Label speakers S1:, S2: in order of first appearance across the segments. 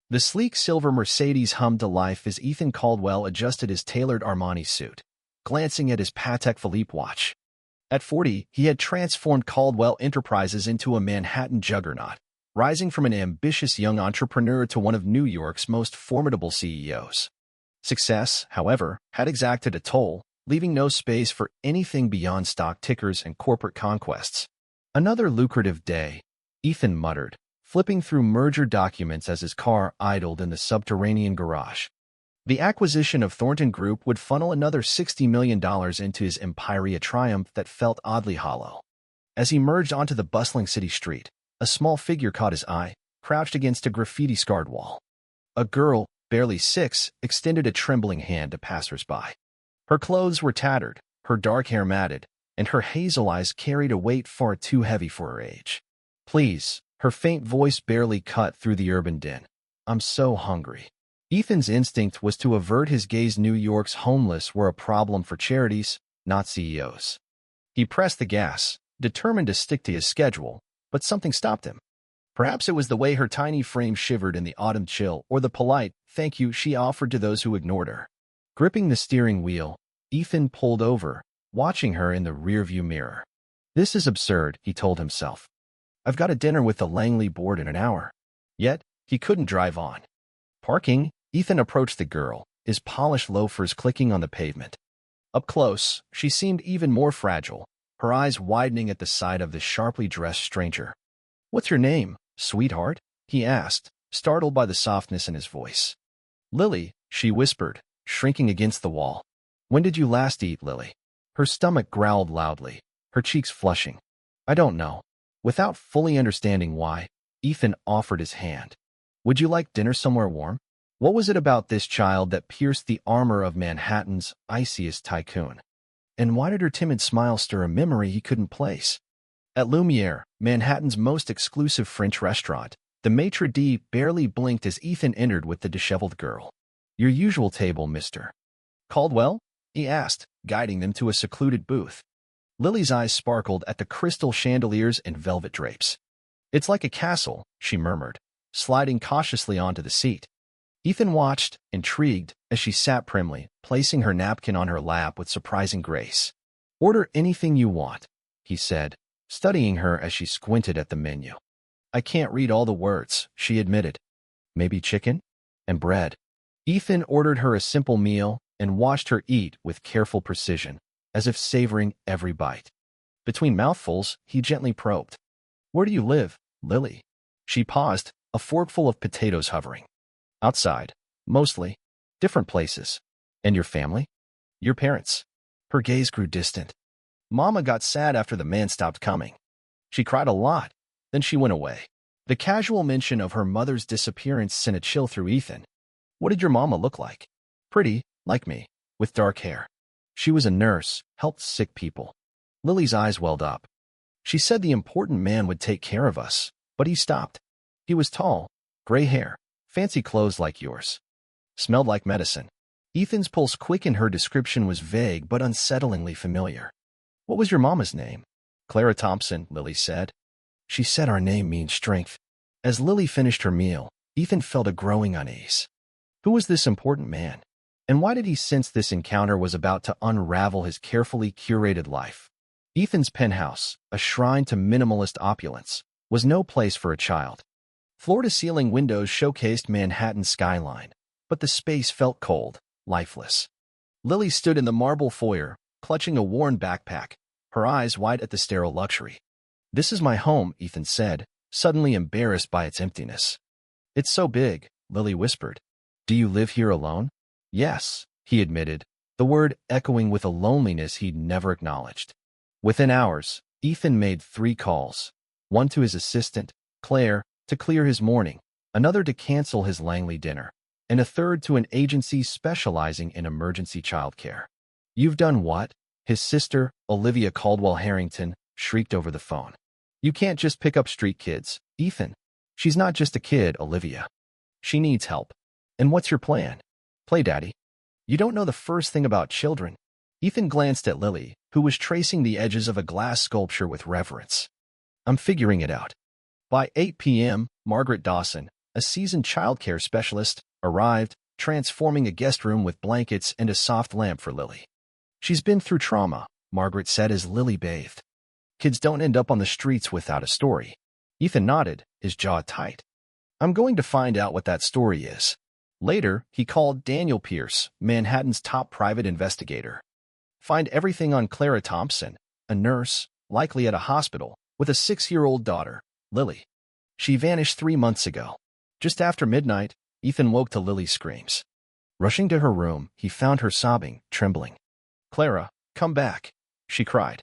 S1: The sleek silver Mercedes hummed to life as Ethan Caldwell adjusted his tailored Armani suit, glancing at his Patek Philippe watch. At 40, he had transformed Caldwell Enterprises into a Manhattan juggernaut, rising from an ambitious young entrepreneur to one of New York's most formidable CEOs. Success, however, had exacted a toll, leaving no space for anything beyond stock tickers and corporate conquests. Another lucrative day, Ethan muttered, flipping through merger documents as his car idled in the subterranean garage. The acquisition of Thornton Group would funnel another $60 million into his Imperia triumph that felt oddly hollow. As he merged onto the bustling city street, a small figure caught his eye, crouched against a graffiti-scarred wall. A girl, barely 6, extended a trembling hand to passers-by. Her clothes were tattered, her dark hair matted, and her hazel eyes carried a weight far too heavy for her age. "Please," her faint voice barely cut through the urban din. "I'm so hungry." Ethan's instinct was to avert his gaze. New York's homeless were a problem for charities, not CEOs. He pressed the gas, determined to stick to his schedule, but something stopped him. Perhaps it was the way her tiny frame shivered in the autumn chill, or the polite "thank you" she offered to those who ignored her. Gripping the steering wheel, Ethan pulled over, watching her in the rearview mirror. "This is absurd," he told himself. "I've got a dinner with the Langley board in an hour." Yet, he couldn't drive on. Parking, Ethan approached the girl, his polished loafers clicking on the pavement. Up close, she seemed even more fragile, her eyes widening at the sight of the sharply dressed stranger. "What's your name, sweetheart?" he asked, startled by the softness in his voice. "Lily," she whispered, shrinking against the wall. "When did you last eat, Lily?" Her stomach growled loudly, her cheeks flushing. "I don't know." Without fully understanding why, Ethan offered his hand. "Would you like dinner somewhere warm?" What was it about this child that pierced the armor of Manhattan's iciest tycoon? And why did her timid smile stir a memory he couldn't place? At Lumiere, Manhattan's most exclusive French restaurant, the maitre d' barely blinked as Ethan entered with the disheveled girl. "Your usual table, Mr. Caldwell?" he asked, guiding them to a secluded booth. Lily's eyes sparkled at the crystal chandeliers and velvet drapes. "It's like a castle," she murmured, sliding cautiously onto the seat. Ethan watched, intrigued, as she sat primly, placing her napkin on her lap with surprising grace. "Order anything you want," he said, studying her as she squinted at the menu. "I can't read all the words," she admitted. "Maybe chicken? And bread." Ethan ordered her a simple meal and watched her eat with careful precision, as if savoring every bite. Between mouthfuls, he gently probed. "Where do you live, Lily?" She paused, a forkful of potatoes hovering. "Outside, mostly. Different places. And your family?" "Your parents." Her gaze grew distant. "Mama got sad after the man stopped coming. She cried a lot. Then she went away." The casual mention of her mother's disappearance sent a chill through Ethan. "What did your mama look like?" "Pretty, like me, with dark hair. She was a nurse, helped sick people." Lily's eyes welled up. "She said the important man would take care of us, but he stopped. He was tall, gray hair, fancy clothes like yours. Smelled like medicine." Ethan's pulse quickened. Her description was vague but unsettlingly familiar. "What was your mama's name?" "Clara Thompson," Lily said. "She said our name means strength." As Lily finished her meal, Ethan felt a growing unease. Who was this important man? And why did he sense this encounter was about to unravel his carefully curated life? Ethan's penthouse, a shrine to minimalist opulence, was no place for a child. Floor-to-ceiling windows showcased Manhattan's skyline, but the space felt cold, lifeless. Lily stood in the marble foyer, clutching a worn backpack, her eyes wide at the sterile luxury. "This is my home," Ethan said, suddenly embarrassed by its emptiness. "It's so big," Lily whispered. "Do you live here alone?" "Yes," he admitted, the word echoing with a loneliness he'd never acknowledged. Within hours, Ethan made 3 calls, one to his assistant, Claire, to clear his morning, another to cancel his Langley dinner, and a third to an agency specializing in emergency childcare. "You've done what?" his sister, Olivia Caldwell Harrington, shrieked over the phone. "You can't just pick up street kids, Ethan. She's not just a kid, Olivia. She needs help. And what's your plan?" "Play daddy." "You don't know the first thing about children." Ethan glanced at Lily, who was tracing the edges of a glass sculpture with reverence. "I'm figuring it out." By 8 p.m., Margaret Dawson, a seasoned childcare specialist, arrived, transforming a guest room with blankets and a soft lamp for Lily. She's been through trauma, Margaret said as Lily bathed. Kids don't end up on the streets without a story. Ethan nodded, his jaw tight. I'm going to find out what that story is. Later, he called Daniel Pierce, Manhattan's top private investigator. Find everything on Clara Thompson, a nurse, likely at a hospital, with a 6-year-old daughter, Lily. She vanished 3 months ago. Just after midnight, Ethan woke to Lily's screams. Rushing to her room, he found her sobbing, trembling. Clara, come back, she cried.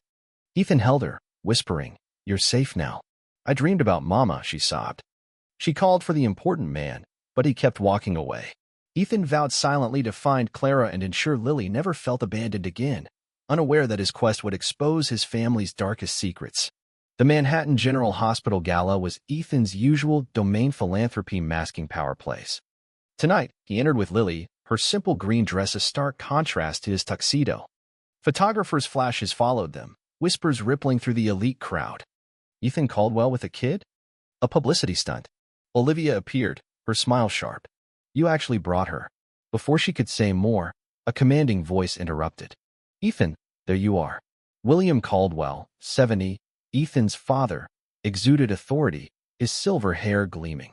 S1: Ethan held her, whispering, You're safe now. I dreamed about Mama, she sobbed. She called for the important man, but he kept walking away. Ethan vowed silently to find Clara and ensure Lily never felt abandoned again, unaware that his quest would expose his family's darkest secrets. The Manhattan General Hospital Gala was Ethan's usual domain philanthropy masking power plays. Tonight, he entered with Lily, her simple green dress a stark contrast to his tuxedo. Photographers' flashes followed them, whispers rippling through the elite crowd. Ethan Caldwell with a kid? A publicity stunt. Olivia appeared, her smile sharp. You actually brought her. Before she could say more, a commanding voice interrupted. Ethan, there you are. William Caldwell, 70, Ethan's father, exuded authority, his silver hair gleaming.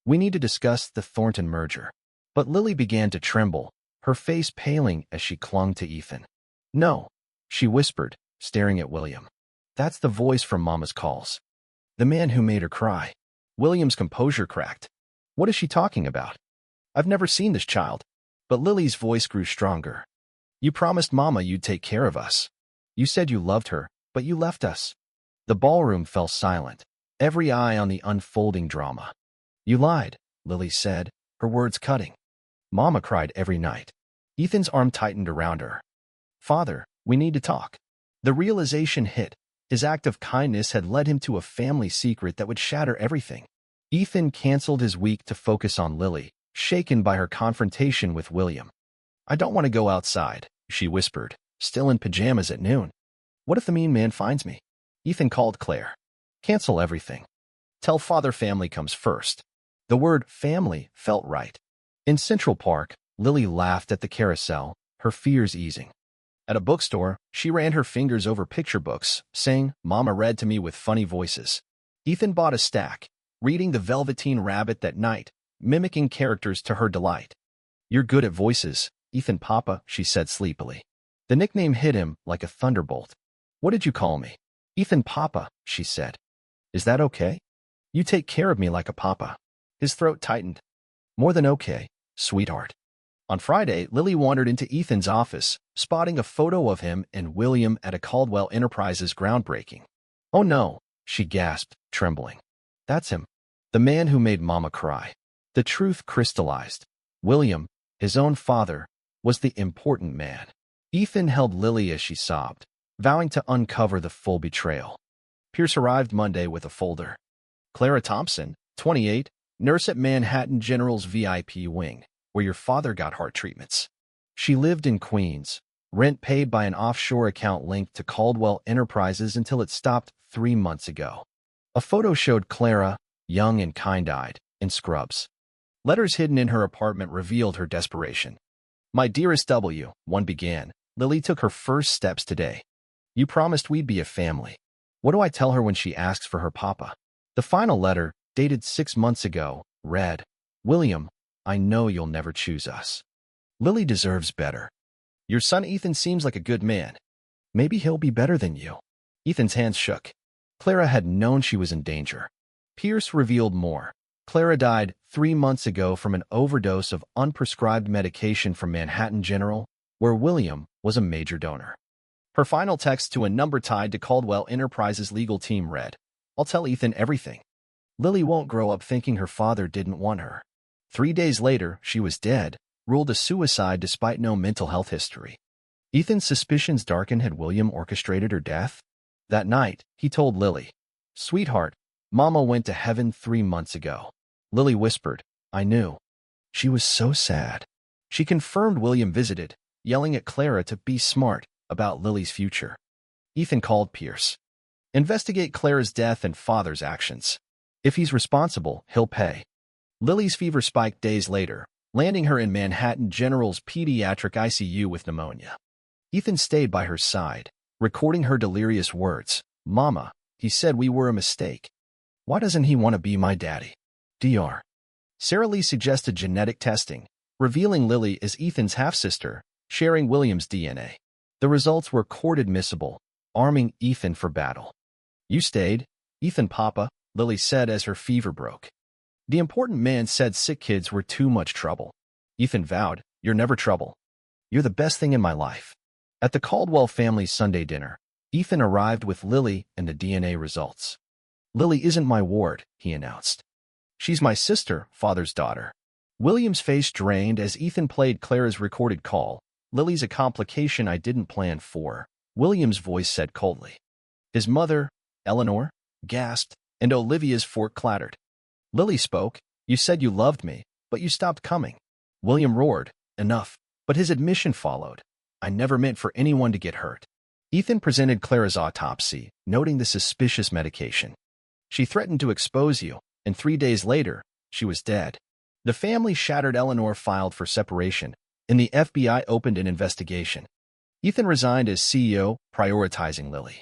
S1: We need to discuss the Thornton merger. But Lily began to tremble, her face paling as she clung to Ethan. No, she whispered, staring at William. That's the voice from Mama's calls. The man who made her cry. William's composure cracked. What is she talking about? I've never seen this child. But Lily's voice grew stronger. You promised Mama you'd take care of us. You said you loved her, but you left us. The ballroom fell silent, every eye on the unfolding drama. You lied, Lily said, her words cutting. Mama cried every night. Ethan's arm tightened around her. Father, we need to talk. The realization hit. His act of kindness had led him to a family secret that would shatter everything. Ethan canceled his week to focus on Lily, shaken by her confrontation with William. I don't want to go outside, she whispered, still in pajamas at noon. What if the mean man finds me? Ethan called Claire. Cancel everything. Tell Father family comes first. The word family felt right. In Central Park, Lily laughed at the carousel, her fears easing. At a bookstore, she ran her fingers over picture books, saying, Mama read to me with funny voices. Ethan bought a stack, reading The Velveteen Rabbit that night, mimicking characters to her delight. You're good at voices, Ethan Papa, she said sleepily. The nickname hit him like a thunderbolt. What did you call me? Ethan Papa, she said. Is that okay? You take care of me like a papa. His throat tightened. More than okay, sweetheart. On Friday, Lily wandered into Ethan's office, spotting a photo of him and William at a Caldwell Enterprises groundbreaking. Oh no, she gasped, trembling. That's him. The man who made Mama cry. The truth crystallized. William, his own father, was the important man. Ethan held Lily as she sobbed, vowing to uncover the full betrayal. Pierce arrived Monday with a folder. Clara Thompson, 28, nurse at Manhattan General's VIP wing, where your father got heart treatments. She lived in Queens, rent paid by an offshore account linked to Caldwell Enterprises until it stopped 3 months ago. A photo showed Clara, young and kind-eyed, in scrubs. Letters hidden in her apartment revealed her desperation. My dearest W, one began, Lily took her first steps today. You promised we'd be a family. What do I tell her when she asks for her papa? The final letter, dated 6 months ago, read, William, I know you'll never choose us. Lily deserves better. Your son Ethan seems like a good man. Maybe he'll be better than you. Ethan's hands shook. Clara had known she was in danger. Pierce revealed more. Clara died 3 months ago from an overdose of unprescribed medication from Manhattan General, where William was a major donor. Her final text to a number tied to Caldwell Enterprises' legal team read, I'll tell Ethan everything. Lily won't grow up thinking her father didn't want her. 3 days later, she was dead, ruled a suicide despite no mental health history. Ethan's suspicions darkened. Had William orchestrated her death? That night, he told Lily, Sweetheart, Mama went to heaven 3 months ago. Lily whispered, I knew. She was so sad. She confirmed William visited, yelling at Clara to be smart about Lily's future. Ethan called Pierce. Investigate Clara's death and father's actions. If he's responsible, he'll pay. Lily's fever spiked days later, landing her in Manhattan General's pediatric ICU with pneumonia. Ethan stayed by her side, recording her delirious words. "Mama," he said, "we were a mistake. Why doesn't he want to be my daddy?" Dr. Sarah Lee suggested genetic testing, revealing Lily as Ethan's half-sister, sharing William's DNA. The results were court-admissible, arming Ethan for battle. "You stayed, Ethan Papa," Lily said as her fever broke. The important man said sick kids were too much trouble. Ethan vowed, "You're never trouble. You're the best thing in my life." At the Caldwell family's Sunday dinner, Ethan arrived with Lily and the DNA results. "Lily isn't my ward," he announced. "She's my sister, father's daughter." William's face drained as Ethan played Clara's recorded call. "Lily's a complication I didn't plan for," William's voice said coldly. His mother, Eleanor, gasped, and Olivia's fork clattered. Lily spoke. "You said you loved me, but you stopped coming." William roared, "Enough," but his admission followed. "I never meant for anyone to get hurt." Ethan presented Clara's autopsy, noting the suspicious medication. "She threatened to expose you, and 3 days later, she was dead." The family shattered. Eleanor filed for separation, and the FBI opened an investigation. Ethan resigned as CEO, prioritizing Lily.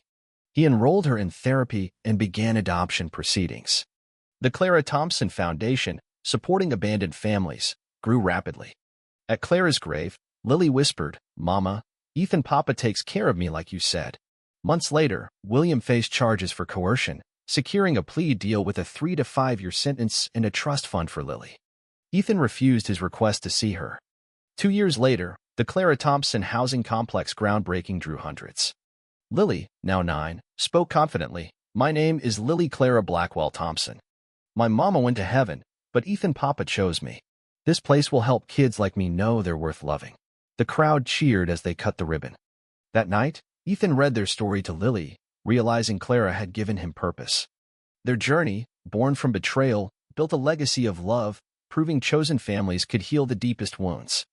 S1: He enrolled her in therapy and began adoption proceedings. The Clara Thompson Foundation, supporting abandoned families, grew rapidly. At Clara's grave, Lily whispered, "Mama, Ethan Papa takes care of me like you said." Months later, William faced charges for coercion, securing a plea deal with a 3 to 5 year sentence and a trust fund for Lily. Ethan refused his request to see her. 2 years later, the Clara Thompson housing complex groundbreaking drew hundreds. Lily, now 9, spoke confidently, "My name is Lily Clara Blackwell Thompson. My mama went to heaven, but Ethan Papa chose me. This place will help kids like me know they're worth loving." The crowd cheered as they cut the ribbon. That night, Ethan read their story to Lily, realizing Clara had given him purpose. Their journey, born from betrayal, built a legacy of love, proving chosen families could heal the deepest wounds.